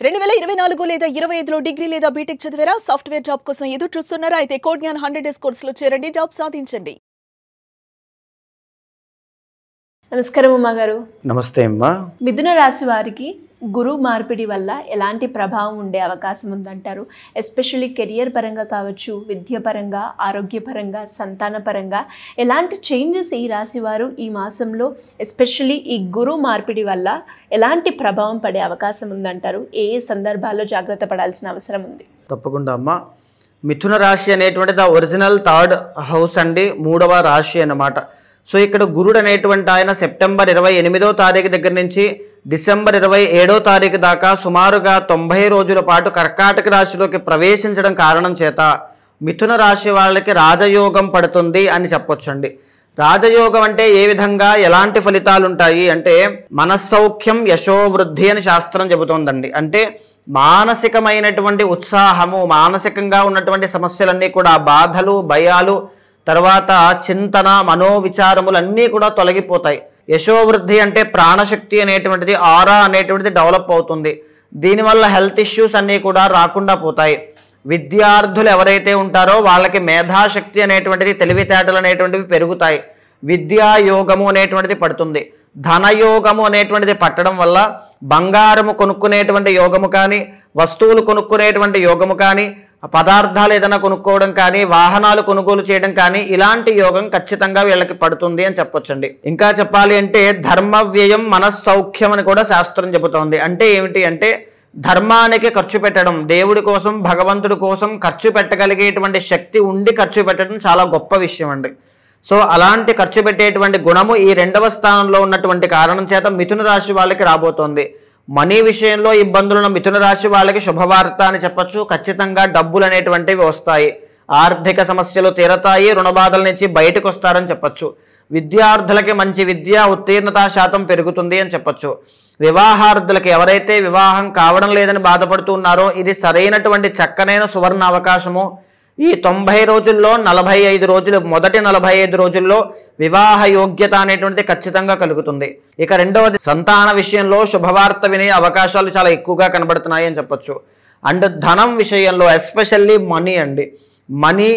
2024 లేదా 25లో డిగ్రీ లేదా బీటెక్ చదివారా? సాఫ్ట్వేర్ జాబ్ కోసం ఎదురు చూస్తున్నారా? అయితే కోడ్ జ్ఞాన్ 100 డేస్ కోర్సులో చేరండి, జాబ్ సాధించండి. నమస్కారం అమ్మ గారు. నమస్తే అమ్మా. మిథున రాశి వారికి గురు మార్పిడి వల్ల ఎలాంటి ప్రభావం ఉండే అవకాశం ఉందంటారు? ఎస్పెషల్లీ కెరియర్ పరంగా కావచ్చు, విద్య పరంగా, ఆరోగ్యపరంగా, సంతాన పరంగా ఎలాంటి చేంజెస్ ఈ రాశి వారు ఈ మాసంలో ఎస్పెషల్లీ ఈ గురు మార్పిడి వల్ల ఎలాంటి ప్రభావం పడే అవకాశం ఉందంటారు? ఏ ఏ సందర్భాల్లో జాగ్రత్త పడాల్సిన అవసరం ఉంది? తప్పకుండా అమ్మా. మిథున రాశి అనేటువంటిది ఒరిజినల్ 3rd హౌస్ అండి, 3వ రాశి అన్నమాట. సో ఇక్కడ గురుడు అనేటువంటి ఆయన సెప్టెంబర్ 28వ తారీఖు దగ్గర నుంచి డిసెంబర్ 27వ తారీఖు దాకా సుమారుగా 90 రోజుల పాటు కర్కాటక రాశిలోకి ప్రవేశించడం కారణం చేత మిథున రాశి వాళ్ళకి రాజయోగం పడుతుంది అని చెప్పొచ్చండి. రాజయోగం అంటే ఏ విధంగా ఎలాంటి ఫలితాలు ఉంటాయి అంటే మనస్సౌఖ్యం యశోవృద్ధి అని శాస్త్రం చెబుతోందండి. అంటే మానసికమైనటువంటి ఉత్సాహము, మానసికంగా ఉన్నటువంటి సమస్యలన్నీ కూడా, బాధలు, భయాలు, తర్వాత చింతన, మనోవిచారములన్నీ కూడా తొలగిపోతాయి. యశోవృద్ధి అంటే ప్రాణశక్తి అనేటువంటిది, ఆరా అనేటువంటిది డెవలప్ అవుతుంది. దీనివల్ల హెల్త్ ఇష్యూస్ అన్నీ కూడా రాకుండా పోతాయి. విద్యార్థులు ఎవరైతే ఉంటారో వాళ్ళకి మేధాశక్తి అనేటువంటిది, తెలివితేటలు అనేటువంటివి పెరుగుతాయి. విద్యాయోగము అనేటువంటిది పడుతుంది. ధనయోగము అనేటువంటిది పట్టడం వల్ల బంగారము కొనుక్కునేటువంటి యోగము కానీ, వస్తువులు కొనుక్కునేటువంటి యోగము కానీ, పదార్థాలు ఏదైనా కొనుక్కోవడం కానీ, వాహనాలు కొనుగోలు చేయడం కానీ, ఇలాంటి యోగం ఖచ్చితంగా వీళ్ళకి పడుతుంది అని చెప్పొచ్చండి. ఇంకా చెప్పాలి అంటే ధర్మ వ్యయం మనస్సౌఖ్యం అని కూడా శాస్త్రం చెబుతోంది. అంటే ఏమిటి అంటే ధర్మానికి ఖర్చు పెట్టడం, దేవుడి కోసం, భగవంతుడి కోసం ఖర్చు పెట్టగలిగేటువంటి శక్తి ఉండి ఖర్చు పెట్టడం చాలా గొప్ప విషయం అండి. సో అలాంటి ఖర్చు పెట్టేటువంటి గుణము ఈ 2వ స్థానంలో ఉన్నటువంటి కారణం చేత మిథున రాశి వాళ్ళకి రాబోతోంది. మనీ విషయంలో ఇబ్బందులను మిథున రాశి వాళ్ళకి శుభవార్త అని చెప్పచ్చు. ఖచ్చితంగా డబ్బులు అనేటువంటివి వస్తాయి, ఆర్థిక సమస్యలు తీరతాయి, రుణబాధల నుంచి బయటకు వస్తారని చెప్పచ్చు. విద్యార్థులకి మంచి విద్యా ఉత్తీర్ణతా శాతం పెరుగుతుంది అని చెప్పచ్చు. వివాహార్థులకి ఎవరైతే వివాహం కావడం లేదని బాధపడుతున్నారో ఇది సరైనటువంటి చక్కనైన సువర్ణ అవకాశము. ఈ 90 రోజుల్లో 45 రోజులు, మొదటి 45 రోజుల్లో వివాహ యోగ్యత అనేటువంటిది ఖచ్చితంగా కలుగుతుంది. ఇక రెండవది సంతాన విషయంలో శుభవార్త వినే అవకాశాలు చాలా ఎక్కువగా కనబడుతున్నాయి అని చెప్పొచ్చు. అండ్ ధనం విషయంలో ఎస్పెషల్లీ మనీ అండి, మనీ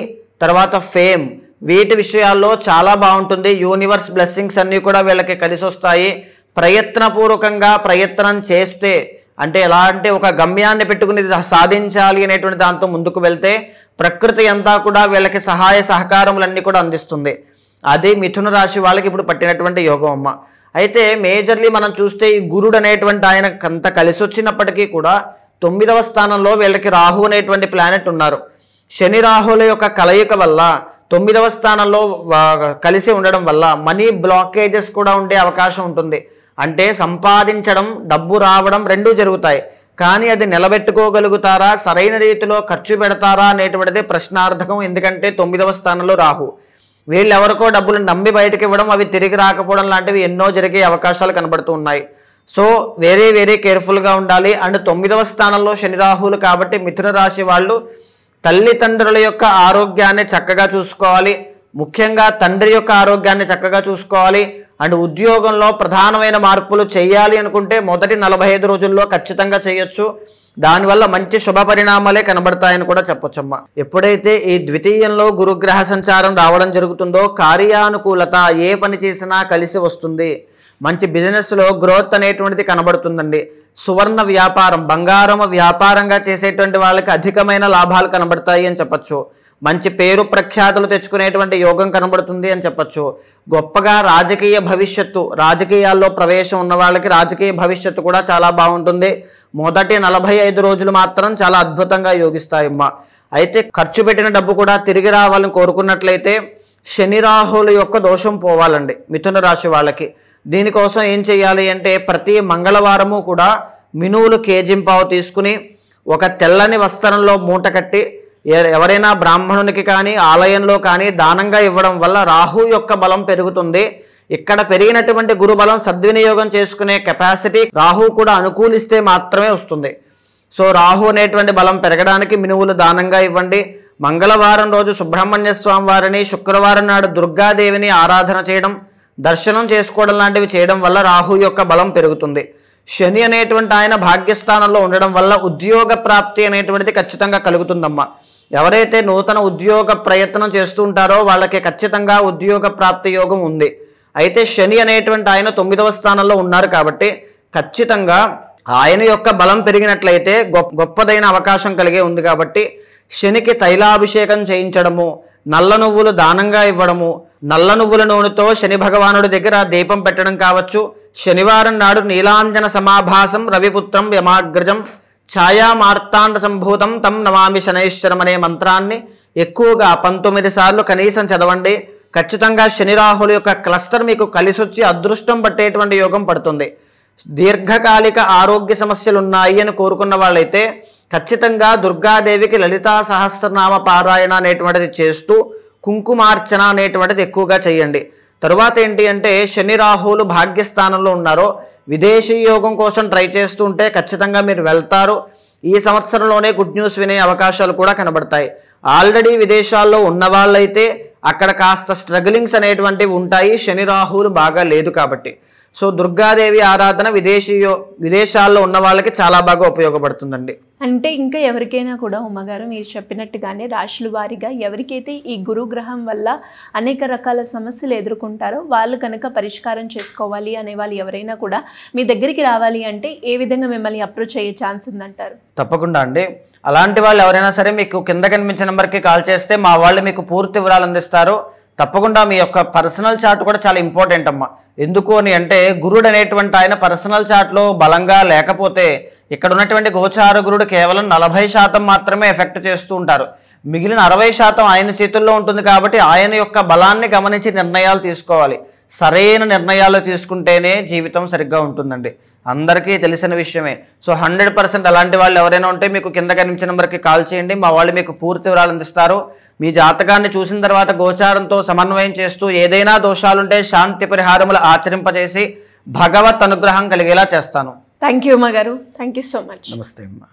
తర్వాత ఫేమ్, వీటి విషయాల్లో చాలా బాగుంటుంది. యూనివర్స్ బ్లెస్సింగ్స్ అన్నీ కూడా వీళ్ళకి కలిసి వస్తాయి. ప్రయత్నపూర్వకంగా ప్రయత్నం చేస్తే, అంటే ఎలా అంటే ఒక గమ్యాన్ని పెట్టుకుని సాధించాలి అనేటువంటి దాంతో ముందుకు వెళ్తే ప్రకృతి అంతా కూడా వీళ్ళకి సహాయ సహకారములన్నీ కూడా అందిస్తుంది. అది మిథున రాశి వాళ్ళకి ఇప్పుడు పట్టినటువంటి యోగం అమ్మ. అయితే మేజర్లీ మనం చూస్తే ఈ గురుడు అనేటువంటి ఆయన అంత కలిసి వచ్చినప్పటికీ కూడా 9వ స్థానంలో వీళ్ళకి రాహు అనేటువంటి ప్లానెట్ ఉన్నారు. శని రాహుల యొక్క కలయిక వల్ల 9వ స్థానంలో కలిసి ఉండడం వల్ల మనీ బ్లాకేజెస్ కూడా ఉండే అవకాశం ఉంటుంది. అంటే సంపాదించడం, డబ్బు రావడం రెండూ జరుగుతాయి, కానీ అది నిలబెట్టుకోగలుగుతారా, సరైన రీతిలో ఖర్చు పెడతారా అనేటువంటిది ప్రశ్నార్థకం. ఎందుకంటే 9వ స్థానంలో రాహు. వీళ్ళు ఎవరికో డబ్బులు నమ్మి బయటకు ఇవ్వడం, అవి తిరిగి రాకపోవడం లాంటివి ఎన్నో జరిగే అవకాశాలు కనబడుతూ ఉన్నాయి. సో వెరీ కేర్ఫుల్గా ఉండాలి. అండ్ 9వ స్థానంలో శని రాహులు కాబట్టి మిథున రాశి వాళ్ళు తల్లిదండ్రుల యొక్క ఆరోగ్యాన్ని చక్కగా చూసుకోవాలి. ముఖ్యంగా తండ్రి యొక్క ఆరోగ్యాన్ని చక్కగా చూసుకోవాలి. అండ్ ఉద్యోగంలో ప్రధానమైన మార్పులు చేయాలి అనుకుంటే మొదటి 45 రోజుల్లో ఖచ్చితంగా చేయొచ్చు. దానివల్ల మంచి శుభ పరిణామాలే కనబడతాయని కూడా చెప్పొచ్చమ్మా. ఎప్పుడైతే ఈ ద్వితీయంలో గురుగ్రహ సంచారం రావడం జరుగుతుందో కార్యానుకూలత, ఏ పని చేసినా కలిసి వస్తుంది. మంచి బిజినెస్లో గ్రోత్ అనేటువంటిది కనబడుతుందండి. సువర్ణ వ్యాపారం, బంగారం వ్యాపారంగా చేసేటువంటి వాళ్ళకి అధికమైన లాభాలు కనబడతాయి అని చెప్పచ్చు. మంచి పేరు ప్రఖ్యాతులు తెచ్చుకునేటువంటి యోగం కనబడుతుంది అని చెప్పచ్చు. గొప్పగా రాజకీయ భవిష్యత్తు, రాజకీయాల్లో ప్రవేశం ఉన్న వాళ్ళకి రాజకీయ భవిష్యత్తు కూడా చాలా బాగుంటుంది. మొదటి 45 రోజులు మాత్రం చాలా అద్భుతంగా యోగిస్తాయమ్మా. అయితే ఖర్చు పెట్టిన డబ్బు కూడా తిరిగి రావాలని కోరుకున్నట్లయితే శని రాహుల యొక్క దోషం పోవాలండి మిథున రాశి వాళ్ళకి. దీనికోసం ఏం చేయాలి అంటే ప్రతి మంగళవారము కూడా మినువులు కేజింపావు తీసుకుని ఒక తెల్లని వస్త్రంలో మూట కట్టి ఎవరైనా బ్రాహ్మణునికి కానీ ఆలయంలో కానీ దానంగా ఇవ్వడం వల్ల రాహు యొక్క బలం పెరుగుతుంది. ఇక్కడ పెరిగినటువంటి గురుబలం సద్వినియోగం చేసుకునే కెపాసిటీ రాహు కూడా అనుకూలిస్తే మాత్రమే వస్తుంది. సో రాహు అనేటువంటి బలం పెరగడానికి మినువులు దానంగా ఇవ్వండి. మంగళవారం రోజు సుబ్రహ్మణ్య స్వామి వారిని, శుక్రవారం నాడు దుర్గాదేవిని ఆరాధన చేయడం, దర్శనం చేసుకోవడం లాంటివి చేయడం వల్ల రాహు యొక్క బలం పెరుగుతుంది. శని అనేటువంటి ఆయన భాగ్యస్థానంలో ఉండడం వల్ల ఉద్యోగ ప్రాప్తి అనేటువంటిది ఖచ్చితంగా కలుగుతుందమ్మా. ఎవరైతే నూతన ఉద్యోగ ప్రయత్నం చేస్తూ ఉంటారో వాళ్ళకి ఖచ్చితంగా ఉద్యోగ ప్రాప్తి యోగం ఉంది. అయితే శని అనేటువంటి ఆయన 9వ స్థానంలో ఉన్నారు కాబట్టి ఖచ్చితంగా ఆయన యొక్క బలం పెరిగినట్లయితే గొప్పదైన అవకాశం కలిగే ఉంది. కాబట్టి శనికి తైలాభిషేకం చేయించడము, నల్ల నువ్వులు దానంగా ఇవ్వడము, నల్ల నువ్వుల నూనెతో శని భగవానుడి దగ్గర దీపం పెట్టడం కావచ్చు. శనివారం నాడు నీలాంజన సమాభాసం రవిపుత్రం యమాగ్రజం ఛాయా మార్తాండ సంభూతం తం నమామి శనైశ్వరం అనే మంత్రాన్ని ఎక్కువగా 19 సార్లు కనీసం చదవండి. ఖచ్చితంగా శని రాహుల యొక్క క్లస్టర్ మీకు కలిసొచ్చి అదృష్టం పట్టేటువంటి యోగం పడుతుంది. దీర్ఘకాలిక ఆరోగ్య సమస్యలు ఉన్నాయి అని కోరుకున్న వాళ్ళైతే ఖచ్చితంగా దుర్గాదేవికి లలితా సహస్రనామ పారాయణ అనేటువంటిది చేస్తూ కుంకుమార్చన అనేటువంటిది ఎక్కువగా చేయండి. తరువాత ఏంటి అంటే శని రాహులు భాగ్యస్థానంలో ఉన్నారో విదేశీ యోగం కోసం ట్రై చేస్తూ ఉంటే ఖచ్చితంగా మీరు వెళ్తారు. ఈ సంవత్సరంలోనే గుడ్ న్యూస్ వినే అవకాశాలు కూడా కనబడతాయి. ఆల్రెడీ విదేశాల్లో ఉన్న వాళ్ళైతే అక్కడ కాస్త స్ట్రగులింగ్స్ అనేటువంటివి ఉంటాయి, శని రాహులు బాగా లేదు కాబట్టి. సో దుర్గాదేవి ఆరాధన విదేశాల్లో ఉన్న వాళ్ళకి చాలా బాగా ఉపయోగపడుతుందండి. అంటే ఇంకా ఎవరికైనా కూడా ఉమ్మగారు మీరు చెప్పినట్టుగానే రాశుల వారీగా ఎవరికైతే ఈ గురుగ్రహం వల్ల అనేక రకాల సమస్యలు ఎదుర్కొంటారో వాళ్ళు కనుక పరిష్కారం చేసుకోవాలి అనే వాళ్ళు ఎవరైనా కూడా మీ దగ్గరికి రావాలి అంటే ఏ విధంగా మిమ్మల్ని అప్రోచ్ అయ్యే ఛాన్స్ ఉందంటారు? తప్పకుండా అండి. అలాంటి వాళ్ళు ఎవరైనా సరే మీకు కింద కనిపించే నెంబర్కి కాల్ చేస్తే మా వాళ్ళు మీకు పూర్తి వివరాలు అందిస్తారు. తప్పకుండా మీ యొక్క పర్సనల్ చార్ట్ కూడా చాలా ఇంపార్టెంట్ అమ్మా. ఎందుకు అని అంటే గురుడు అనేటువంటి ఆయన పర్సనల్ చార్ట్లో బలంగా లేకపోతే ఇక్కడ ఉన్నటువంటి గోచార గురుడు కేవలం 40% మాత్రమే ఎఫెక్ట్ చేస్తూ ఉంటారు. మిగిలిన 60% ఆయన చేతుల్లో ఉంటుంది. కాబట్టి ఆయన యొక్క బలాన్ని గమనించి నిర్ణయాలు తీసుకోవాలి. సరైన నిర్ణయాలు తీసుకుంటేనే జీవితం సరిగ్గా ఉంటుందండి. అందరికీ తెలిసిన విషయమే. సో 100% అలాంటి వాళ్ళు ఎవరైనా ఉంటే మీకు కింద కనిపించిన నెంబర్కి కాల్ చేయండి. మా వాళ్ళు మీకు పూర్తి వివరాలు అందిస్తారు. మీ జాతకాన్ని చూసిన తర్వాత గోచారంతో సమన్వయం చేస్తూ ఏదైనా దోషాలుంటే శాంతి పరిహారములు ఆచరింపజేసి భగవత్ అనుగ్రహం కలిగేలా చేస్తాను. థ్యాంక్ యూ అమ్మగారు. Thank you so much. నమస్తే అమ్మా.